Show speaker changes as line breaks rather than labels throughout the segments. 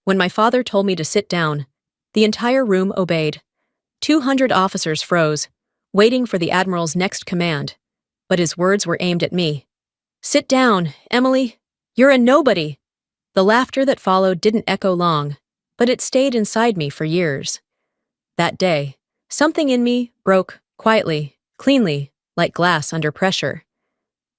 When my father told me to sit down, the entire room obeyed. 200 officers froze, waiting for the Admiral's next command, but his words were aimed at me. "Sit down, Emily. You're a nobody." The laughter that followed didn't echo long, but it stayed inside me for years. That day, something in me broke, quietly, cleanly, like glass under pressure.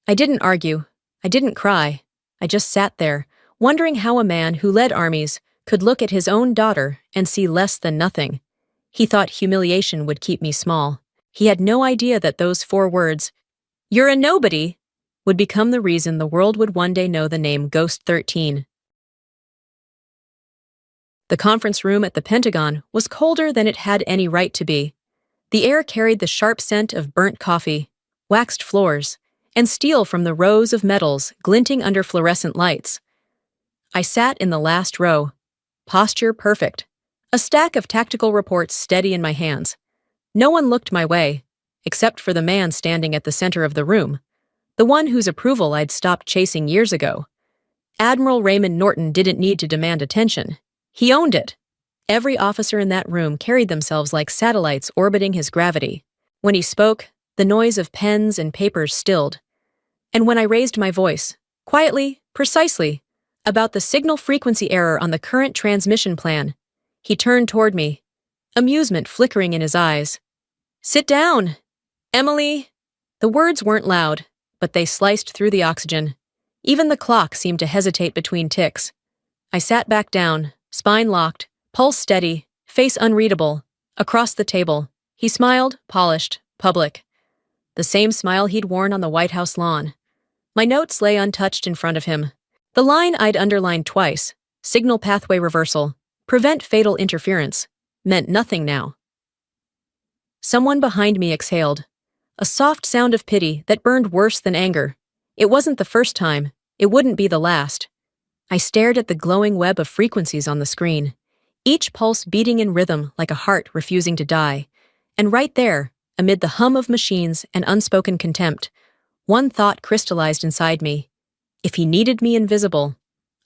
I didn't argue. I didn't cry. I just sat there, wondering how a man who led armies could look at his own daughter and see less than nothing. He thought humiliation would keep me small. He had no idea that those 4 words, "You're a nobody," would become the reason the world would one day know the name Ghost 13. The conference room at the Pentagon was colder than it had any right to be. The air carried the sharp scent of burnt coffee, waxed floors, and steel from the rows of metals glinting under fluorescent lights. I sat in the last row, posture perfect, a stack of tactical reports steady in my hands. No one looked my way, except for the man standing at the center of the room, the one whose approval I'd stopped chasing years ago. Admiral Raymond Norton didn't need to demand attention. He owned it. Every officer in that room carried themselves like satellites orbiting his gravity. When he spoke, the noise of pens and papers stilled. And when I raised my voice, quietly, precisely, about the signal frequency error on the current transmission plan, he turned toward me, amusement flickering in his eyes. "Sit down, Emily." The words weren't loud, but they sliced through the oxygen. Even the clock seemed to hesitate between ticks. I sat back down, spine locked, pulse steady, face unreadable. Across the table, he smiled, polished, public. The same smile he'd worn on the White House lawn. My notes lay untouched in front of him. The line I'd underlined twice, signal pathway reversal, prevent fatal interference, meant nothing now. Someone behind me exhaled, a soft sound of pity that burned worse than anger. It wasn't the first time. It wouldn't be the last. I stared at the glowing web of frequencies on the screen, each pulse beating in rhythm like a heart refusing to die. And right there, amid the hum of machines and unspoken contempt, one thought crystallized inside me. If he needed me invisible,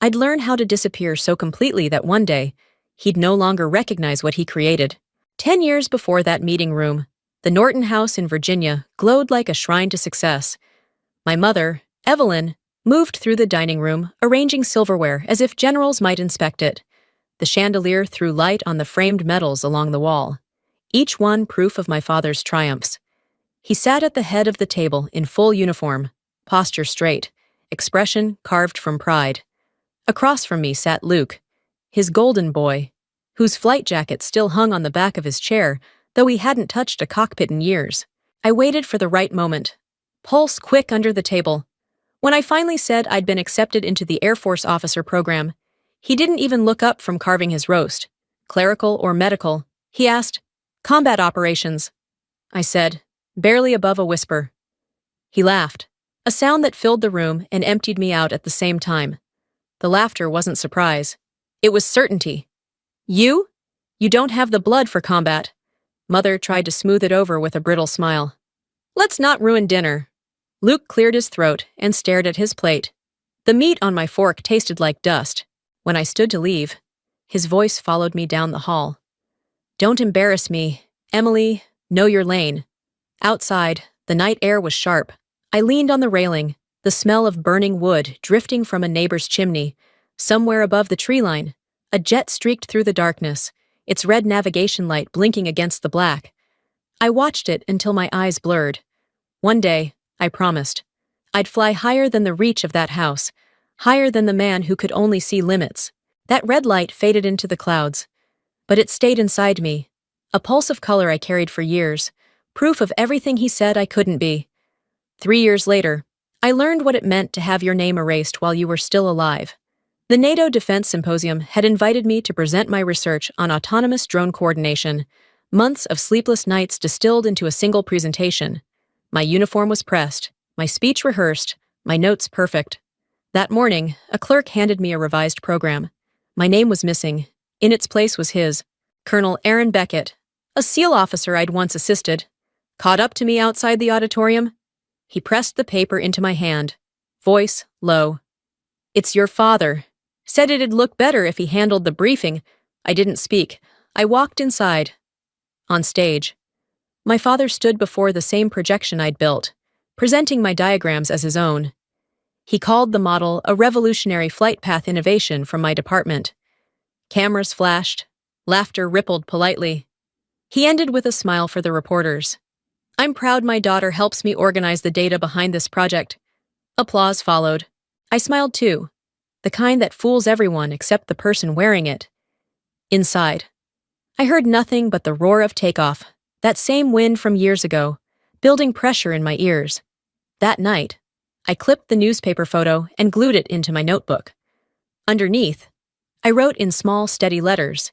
I'd learn how to disappear so completely that one day, he'd no longer recognize what he created. 10 years before that meeting room, the Norton House in Virginia glowed like a shrine to success. My mother, Evelyn, moved through the dining room, arranging silverware as if generals might inspect it. The chandelier threw light on the framed medals along the wall, each one proof of my father's triumphs. He sat at the head of the table in full uniform, posture straight, expression carved from pride. Across from me sat Luke, his golden boy, whose flight jacket still hung on the back of his chair, though he hadn't touched a cockpit in years. I waited for the right moment, pulse quick under the table. When I finally said I'd been accepted into the Air Force officer program, he didn't even look up from carving his roast, clerical or medical. He asked, "Combat operations," I said, barely above a whisper. He laughed, a sound that filled the room and emptied me out at the same time. The laughter wasn't surprise. It was certainty. "You? You don't have the blood for combat." Mother tried to smooth it over with a brittle smile. "Let's not ruin dinner." Luke cleared his throat and stared at his plate. The meat on my fork tasted like dust. When I stood to leave, his voice followed me down the hall. "Don't embarrass me, Emily. Know your lane." Outside, the night air was sharp. I leaned on the railing, the smell of burning wood drifting from a neighbor's chimney. Somewhere above the tree line, a jet streaked through the darkness, its red navigation light blinking against the black. I watched it until my eyes blurred. One day, I promised, I'd fly higher than the reach of that house, higher than the man who could only see limits. That red light faded into the clouds, but it stayed inside me, a pulse of color I carried for years, proof of everything he said I couldn't be. 3 years later, I learned what it meant to have your name erased while you were still alive. The NATO Defense Symposium had invited me to present my research on autonomous drone coordination, months of sleepless nights distilled into a single presentation. My uniform was pressed, my speech rehearsed, my notes perfect. That morning, a clerk handed me a revised program. My name was missing. In its place was his, Colonel Aaron Beckett, a SEAL officer I'd once assisted. Caught up to me outside the auditorium. He pressed the paper into my hand, voice low. "It's your father, Said it'd look better if he handled the briefing. I didn't speak. I walked inside. On stage. My father stood before the same projection I'd built, presenting my diagrams as his own. He called the model a revolutionary flight path innovation from my department. Cameras flashed. Laughter rippled politely. He ended with a smile for the reporters. I'm proud my daughter helps me organize the data behind this project. Applause followed. I smiled too, the kind that fools everyone except the person wearing it. Inside, I heard nothing but the roar of takeoff, that same wind from years ago, building pressure in my ears. That night, I clipped the newspaper photo and glued it into my notebook. Underneath, I wrote in small, steady letters,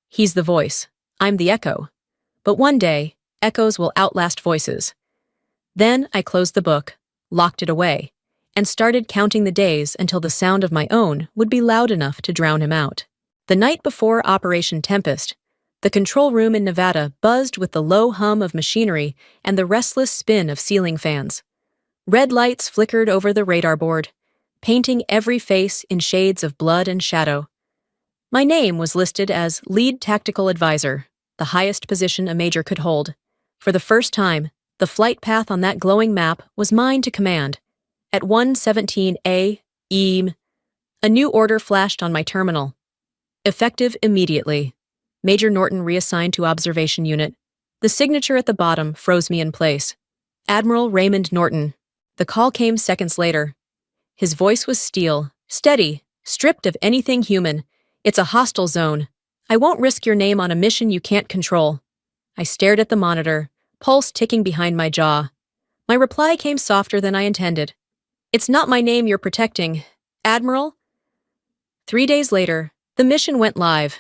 "He's the voice, I'm the echo. But one day, echoes will outlast voices." Then I closed the book, locked it away, and started counting the days until the sound of my own would be loud enough to drown him out. The night before Operation Tempest, the control room in Nevada buzzed with the low hum of machinery and the restless spin of ceiling fans. Red lights flickered over the radar board, painting every face in shades of blood and shadow. My name was listed as Lead Tactical Advisor, the highest position a major could hold. For the first time, the flight path on that glowing map was mine to command. At 1:17 a.m., a new order flashed on my terminal. Effective immediately. Major Norton reassigned to Observation Unit. The signature at the bottom froze me in place. Admiral Raymond Norton. The call came seconds later. His voice was steel, steady, stripped of anything human. It's a hostile zone. I won't risk your name on a mission you can't control. I stared at the monitor, pulse ticking behind my jaw. My reply came softer than I intended. It's not my name you're protecting, Admiral. 3 days later, the mission went live.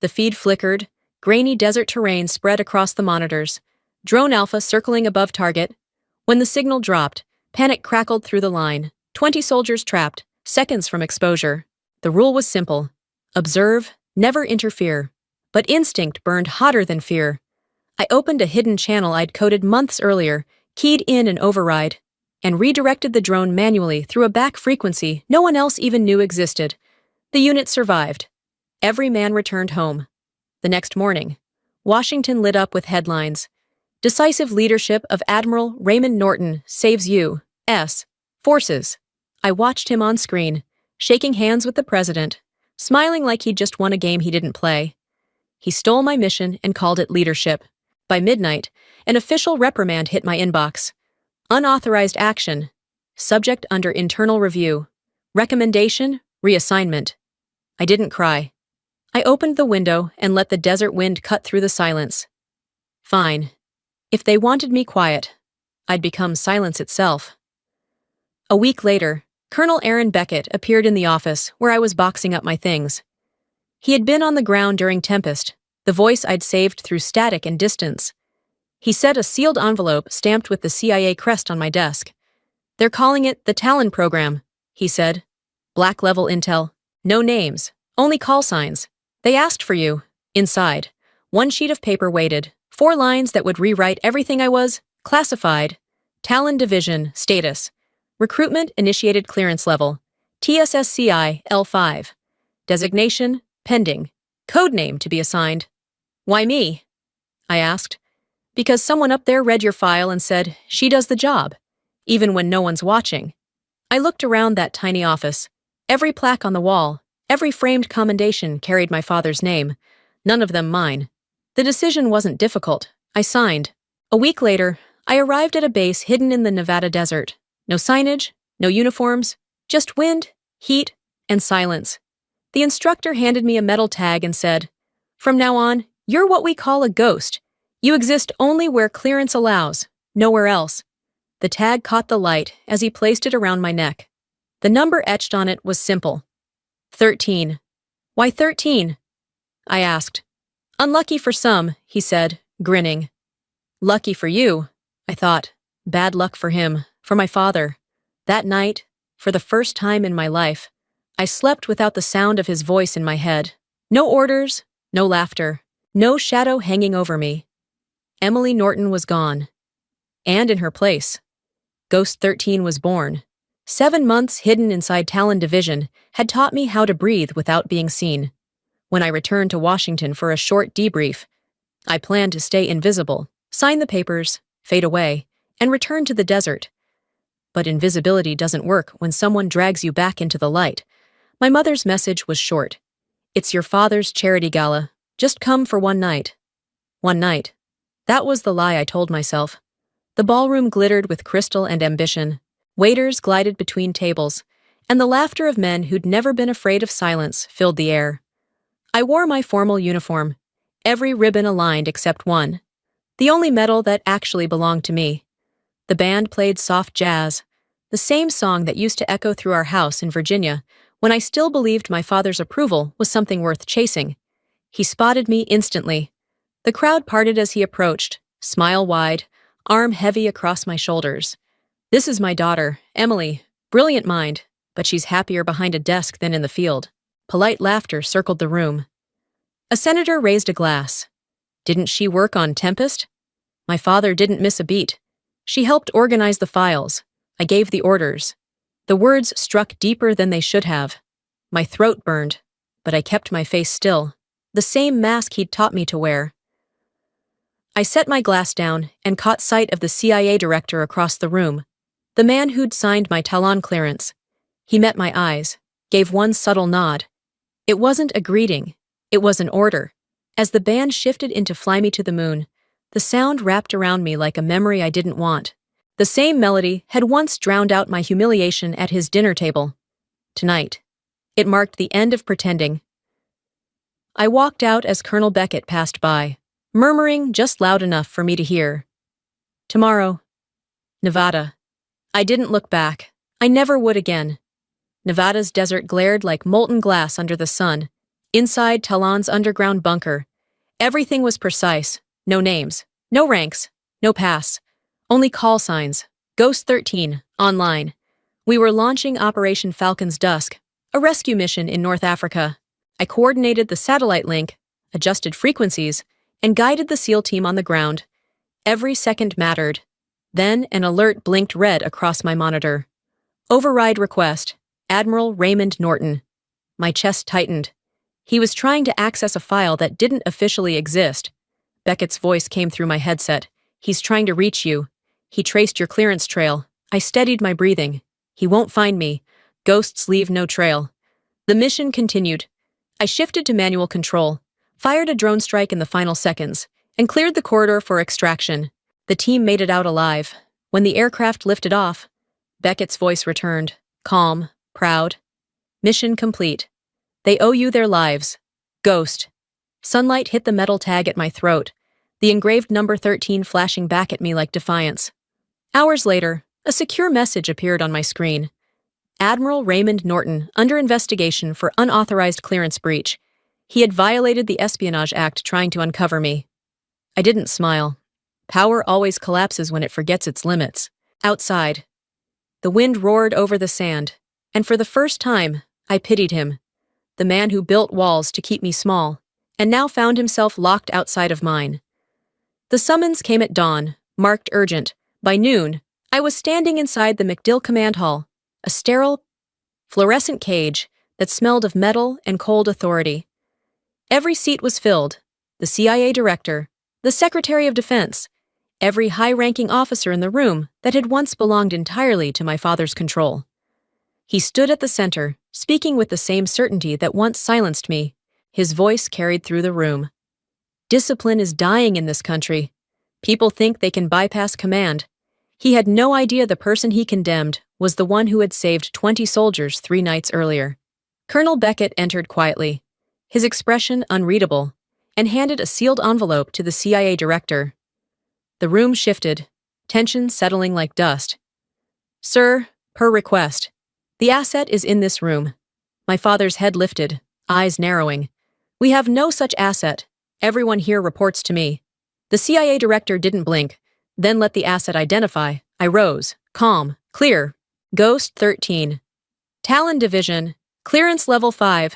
The feed flickered, grainy desert terrain spread across the monitors, drone alpha circling above target. When the signal dropped, panic crackled through the line. 20 soldiers trapped, seconds from exposure. The rule was simple. Observe, never interfere. But instinct burned hotter than fear. I opened a hidden channel I'd coded months earlier, keyed in an override, and redirected the drone manually through a back frequency no one else even knew existed. The unit survived. Every man returned home. The next morning, Washington lit up with headlines. Decisive leadership of Admiral Raymond Norton saves U.S. forces. I watched him on screen, shaking hands with the president, smiling like he'd just won a game he didn't play. He stole my mission and called it leadership. By midnight, an official reprimand hit my inbox. Unauthorized action. Subject under internal review. Recommendation, reassignment. I didn't cry. I opened the window and let the desert wind cut through the silence. Fine. If they wanted me quiet, I'd become silence itself. A week later, Colonel Aaron Beckett appeared in the office where I was boxing up my things. He had been on the ground during Tempest, the voice I'd saved through static and distance. He set a sealed envelope stamped with the CIA crest on my desk. "They're calling it the Talon Program," he said. "Black-level intel. No names, only call signs. They asked for you." Inside, one sheet of paper waited, 4 lines that would rewrite everything I was. Classified. Talon Division, status. Recruitment initiated clearance level. TSSCI L5. Designation, pending. Codename to be assigned. "Why me?" I asked. "Because someone up there read your file and said, she does the job, even when no one's watching." I looked around that tiny office. Every plaque on the wall, every framed commendation carried my father's name, none of them mine. The decision wasn't difficult. I signed. A week later, I arrived at a base hidden in the Nevada desert. No signage, no uniforms, just wind, heat, and silence. The instructor handed me a metal tag and said, "From now on, you're what we call a ghost. You exist only where clearance allows, nowhere else." The tag caught the light as he placed it around my neck. The number etched on it was simple. 13. "Why 13? I asked. "Unlucky for some," he said, grinning. "Lucky for you," I thought. Bad luck for him, for my father. That night, for the first time in my life, I slept without the sound of his voice in my head. No orders, no laughter, no shadow hanging over me. Emily Norton was gone. And in her place, Ghost 13 was born. 7 months hidden inside Talon Division had taught me how to breathe without being seen. When I returned to Washington for a short debrief, I planned to stay invisible, sign the papers, fade away, and return to the desert. But invisibility doesn't work when someone drags you back into the light. My mother's message was short. It's your father's charity gala. Just come for one night. One night. That was the lie I told myself. The ballroom glittered with crystal and ambition. Waiters glided between tables, and the laughter of men who'd never been afraid of silence filled the air. I wore my formal uniform, every ribbon aligned except one, the only medal that actually belonged to me. The band played soft jazz, the same song that used to echo through our house in Virginia when I still believed my father's approval was something worth chasing. He spotted me instantly. The crowd parted as he approached, smile wide, arm heavy across my shoulders. This is my daughter, Emily, brilliant mind, but she's happier behind a desk than in the field. Polite laughter circled the room. A senator raised a glass. Didn't she work on Tempest? My father didn't miss a beat. She helped organize the files. I gave the orders. The words struck deeper than they should have. My throat burned, but I kept my face still, the same mask he'd taught me to wear. I set my glass down and caught sight of the CIA director across the room, the man who'd signed my Talon clearance. He met my eyes, gave one subtle nod. It wasn't a greeting, it was an order. As the band shifted into Fly Me to the Moon, the sound wrapped around me like a memory I didn't want. The same melody had once drowned out my humiliation at his dinner table. Tonight, it marked the end of pretending. I walked out as Colonel Beckett passed by, murmuring just loud enough for me to hear. Tomorrow, Nevada. I didn't look back. I never would again. Nevada's desert glared like molten glass under the sun. Inside Talon's underground bunker, everything was precise. No names, no ranks, no pass. Only call signs. Ghost 13, online. We were launching Operation Falcon's Dusk, a rescue mission in North Africa. I coordinated the satellite link, adjusted frequencies, and guided the SEAL team on the ground. Every second mattered. Then an alert blinked red across my monitor. Override request. Admiral Raymond Norton. My chest tightened. He was trying to access a file that didn't officially exist. Beckett's voice came through my headset. He's trying to reach you. He traced your clearance trail. I steadied my breathing. He won't find me. Ghosts leave no trail. The mission continued. I shifted to manual control, fired a drone strike in the final seconds, and cleared the corridor for extraction. The team made it out alive. When the aircraft lifted off, Beckett's voice returned, calm, proud. Mission complete. They owe you their lives. Ghost. Sunlight hit the metal tag at my throat, the engraved number 13 flashing back at me like defiance. Hours later, a secure message appeared on my screen. Admiral Raymond Norton, under investigation for unauthorized clearance breach. He had violated the Espionage Act trying to uncover me. I didn't smile. Power always collapses when it forgets its limits. Outside, the wind roared over the sand, and for the first time, I pitied him. The man who built walls to keep me small, and now found himself locked outside of mine. The summons came at dawn, marked urgent. By noon, I was standing inside the MacDill Command Hall, a sterile, fluorescent cage that smelled of metal and cold authority. Every seat was filled. The CIA director, the Secretary of Defense, every high-ranking officer in the room that had once belonged entirely to my father's control. He stood at the center, speaking with the same certainty that once silenced me. His voice carried through the room. Discipline is dying in this country. People think they can bypass command. He had no idea the person he condemned was the one who had saved 20 soldiers 3 nights earlier. Colonel Beckett entered quietly, his expression unreadable, and handed a sealed envelope to the CIA director. The room shifted, tension settling like dust. Sir, per request, the asset is in this room. My father's head lifted, eyes narrowing. We have no such asset. Everyone here reports to me. The CIA director didn't blink, then let the asset identify. I rose, calm, clear. Ghost 13. Talon Division, clearance level 5.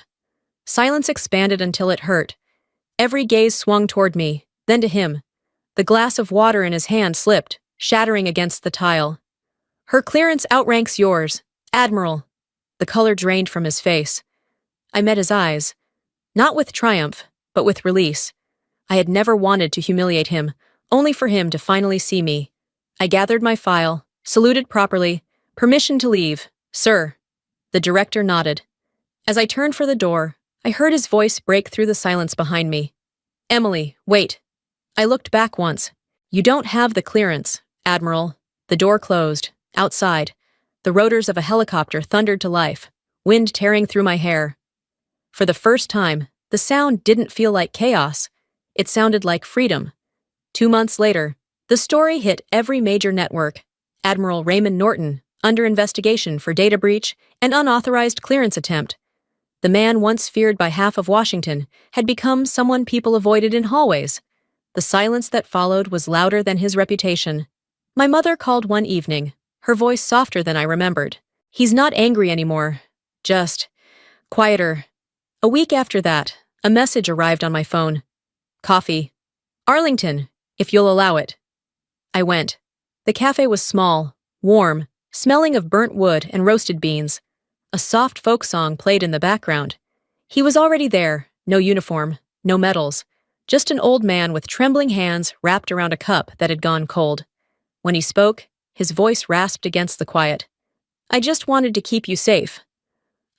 Silence expanded until it hurt. Every gaze swung toward me, then to him. The glass of water in his hand slipped, shattering against the tile. Her clearance outranks yours. Admiral. The color drained from his face. I met his eyes, not with triumph, but with release. I had never wanted to humiliate him, only for him to finally see me. I gathered my file, saluted properly. Permission to leave, sir. The director nodded. As I turned for the door, I heard his voice break through the silence behind me. Emily, wait. I looked back once. You don't have the clearance, Admiral. The door closed. Outside, the rotors of a helicopter thundered to life, wind tearing through my hair. For the first time, the sound didn't feel like chaos. It sounded like freedom. 2 months later, the story hit every major network. Admiral Raymond Norton, under investigation for data breach and unauthorized clearance attempt. The man once feared by half of Washington had become someone people avoided in hallways. The silence that followed was louder than his reputation. My mother called one evening, her voice softer than I remembered. He's not angry anymore, just quieter. A week after that, a message arrived on my phone. Coffee. Arlington, if you'll allow it. I went. The cafe was small, warm, smelling of burnt wood and roasted beans. A soft folk song played in the background. He was already there, no uniform, no medals, just an old man with trembling hands wrapped around a cup that had gone cold. When he spoke, his voice rasped against the quiet. I just wanted to keep you safe.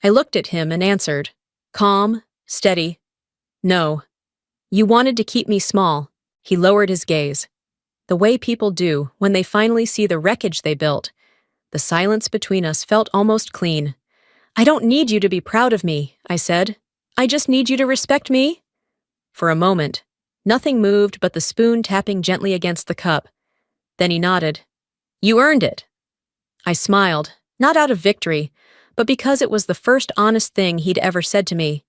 I looked at him and answered, calm, steady. No. You wanted to keep me small. He lowered his gaze. The way people do when they finally see the wreckage they built. The silence between us felt almost clean. I don't need you to be proud of me, I said. I just need you to respect me. For a moment, nothing moved but the spoon tapping gently against the cup. Then he nodded. You earned it. I smiled, not out of victory, but because it was the first honest thing he'd ever said to me.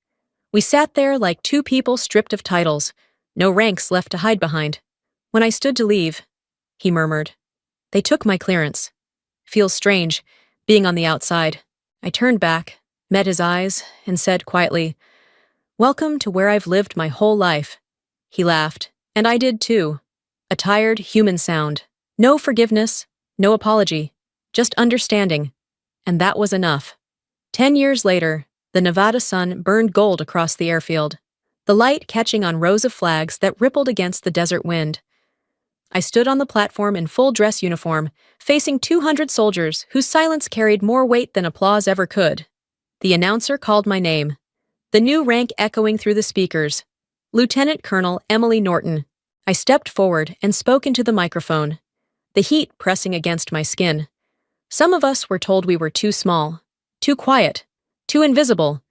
We sat there like two people stripped of titles, no ranks left to hide behind. When I stood to leave, he murmured, they took my clearance. Feels strange, being on the outside. I turned back, met his eyes, and said quietly, welcome to where I've lived my whole life. He laughed, and I did too. A tired, human sound. No forgiveness, no apology, just understanding. And that was enough. 10 years later, the Nevada sun burned gold across the airfield, the light catching on rows of flags that rippled against the desert wind. I stood on the platform in full dress uniform, facing 200 soldiers whose silence carried more weight than applause ever could. The announcer called my name, the new rank echoing through the speakers. Lieutenant Colonel Emily Norton. I stepped forward and spoke into the microphone, the heat pressing against my skin. Some of us were told we were too small, too quiet, too invisible.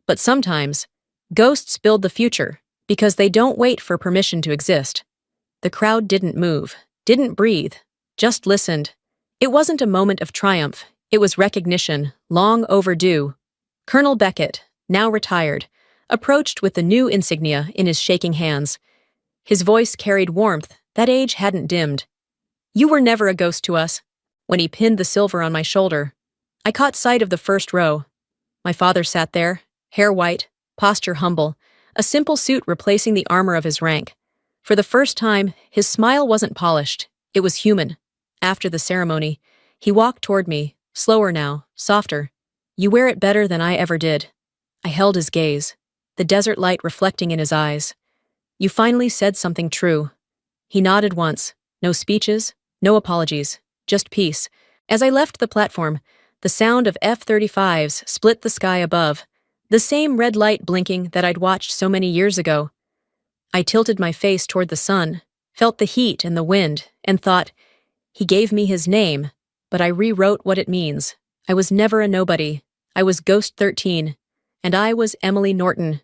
But sometimes, ghosts build the future because they don't wait for permission to exist. The crowd didn't move, didn't breathe, just listened. It wasn't a moment of triumph. It was recognition, long overdue. Colonel Beckett, now retired, approached with the new insignia in his shaking hands. His voice carried warmth that age hadn't dimmed. You were never a ghost to us. When he pinned the silver on my shoulder, I caught sight of the first row. My father sat there, hair white, posture humble, a simple suit replacing the armor of his rank. For the first time, his smile wasn't polished, it was human. After the ceremony, he walked toward me, slower now, softer. You wear it better than I ever did. I held his gaze, the desert light reflecting in his eyes. You finally said something true. He nodded once, no speeches, no apologies, just peace. As I left the platform, the sound of F-35s split the sky above, the same red light blinking that I'd watched so many years ago. I tilted my face toward the sun, felt the heat and the wind, and thought, he gave me his name, but I rewrote what it means. I was never a nobody. I was Ghost 13, and I was Emily Norton.